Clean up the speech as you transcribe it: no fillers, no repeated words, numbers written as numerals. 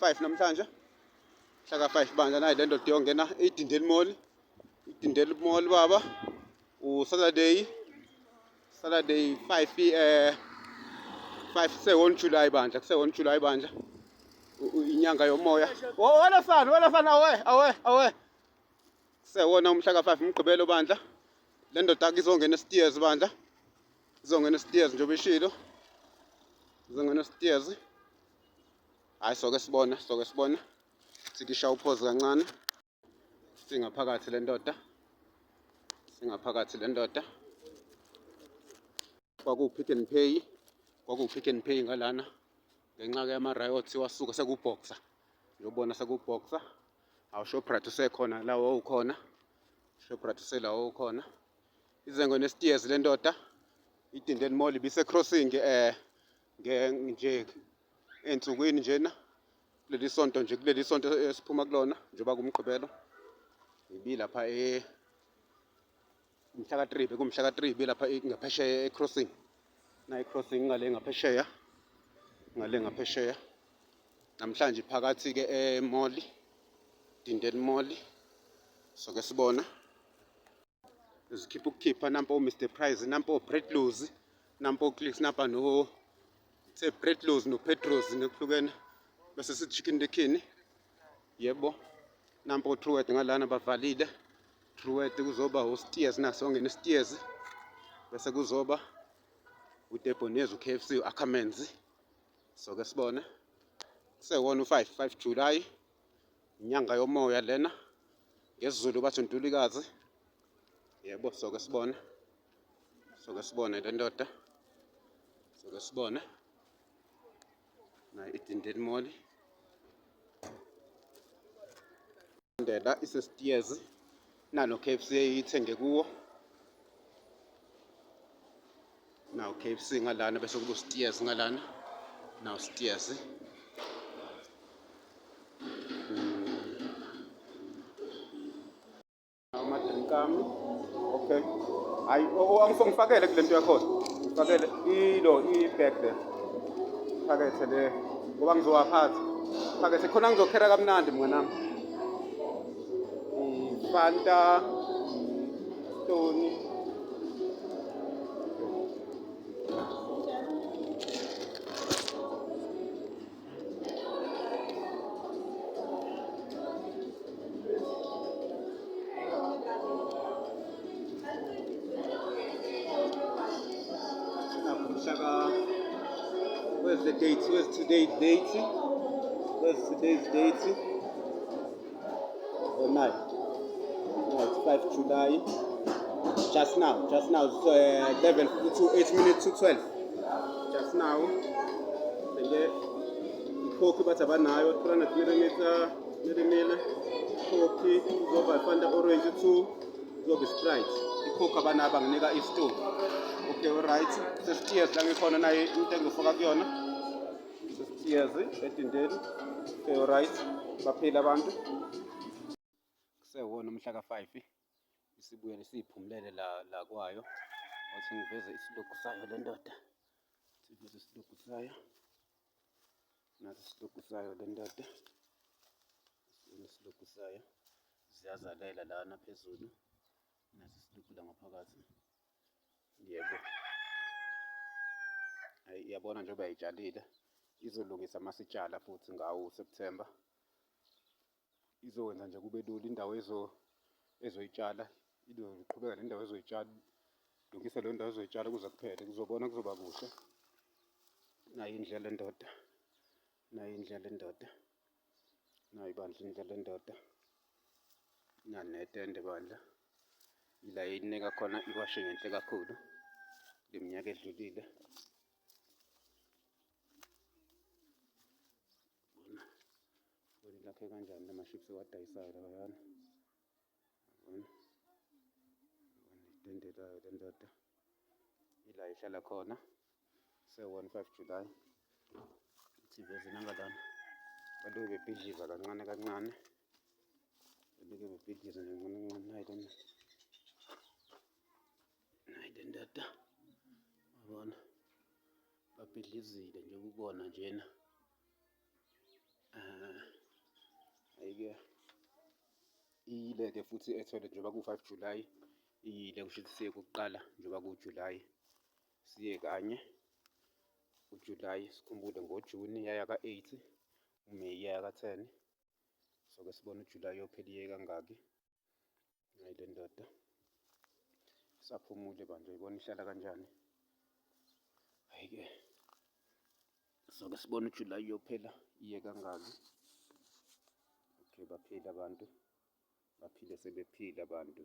5 namhlanje hlaka 5 bandla nayi le ndoda iyongena idindeli mall baba Saturday 5 5 July bandla kuse July bandla inyanga yomoya wena sana awe kusewona umhla ka 5 umgqibelo bandla le ndoda izongena stairs bandla izongena stairs njengoba ishilo izongena stairs. Hayi soke sibona sikisha uphozi kancane singaphakathi le ndoda kwakupick and pay ngalana ngenxa ke ama riots wasuka sekuboxer uyobona sekuboxer awuShoprite usekhona lawo ukhona Shoprite uselawo ukhona izengene stairs le ndoda idindeni mall bise crossing nje ensukwini njena kuleli sonto esiphuma kulona njengoba kumgqibelo ibilapha umhla ka 3 bekumhla ka 3 ibilapha ngaphesheya crossing na crossing ngale ngaphesheya namhlanje phakathi ke mall Dindeni Mall soke sibona ukukhipha nampo Mr Price nampo Breadlows nampo Clicks napa no Breadlows no Petros nekuhlukene bese sithi Chicken the King yebo nampo Truworth ngalana bavalile Truworth kuzoba stairs naso ngene stairs bese kuzoba uDebonezi KFC Ackermans soke sibone kusewona u5 July inyanga yomoya lena ngesizulu bathi uNtulikazi yebo soke sibone le ndoda soke sibone na idindeni mall ndela ise stairs nalo KFC ithenge kuwo now KFC ngalana bese kuba stairs ngalana now stairs amadrinkami okay hayi angifakele kule nto yakho ngifakele i-bag le phakethe le ngoba ngizowaphatha phakethe khona ngizokhera kamnandi mnganami Fanta Tony where's the date? Where's today's date? Oh, no, it's 5 July. Just now, it's 11 to 8 minutes to 12. Just now, the Coke but abanayo 300 Coke, zoba Fanta Orange 2, zoba Sprite. The Coke abanaba nginika i-store. Okay, alright. Stairs la ngikhona naye into engifaka kuyona. Stairs edindeni. Okay, alright. Baphila abantu. Kusewona umhla ka 5 isibuyele siphumulele la kwayo. Wathi ngiveze isilogo sayo le ndoda. Siveze isilogo sayo. Nathi isilogo sayo le ndoda. Isilogo sayo. Ziyazalela lana phezulu. Nathi isilogo la ngaphakathi. Yebo. Iyabona njengoba ayitshalile izolungisa masitshala futhi ngawo September izokwenza nje kube lula indawo ezoyitshala izoqhubeka nendawo ezoyitshala lungisa le ndawo ezoyitshala kuze kuphele kuzobona kuzoba kuhle nayo indlela endoda nayo ibandla indlela endoda nanetende bandla ila yinika khona iwashe ngenhle kakhulu leminyaka edlulile lakhe kanjani lamaships wadayisayo lawana itende layo le ndoda ila ihlala khona 5 July siveze nangalana baloke bebhidliza kancane baloke bebhidliza kancane nayi le ndoda wabona babhidlizile nje ukubona njena Hhayi-ke iyile-ke futhi ethole njengoba ku-5 July iyile kusho ukuthi siye kokuqala njengoba ku-July siye kanye uJuly sikhumbule ngoJuni yaya ka-8 uMeyi yaya ka-10 so-ke sibone uJuly yophela iye kangaki. Hhayi le ndoda isaphumule bandla uyibona ihlala kanjani. Hhayi-ke so-ke sibone uJuly yophela iye kangaki. Okay baphile abantu baphile sebephila abantu.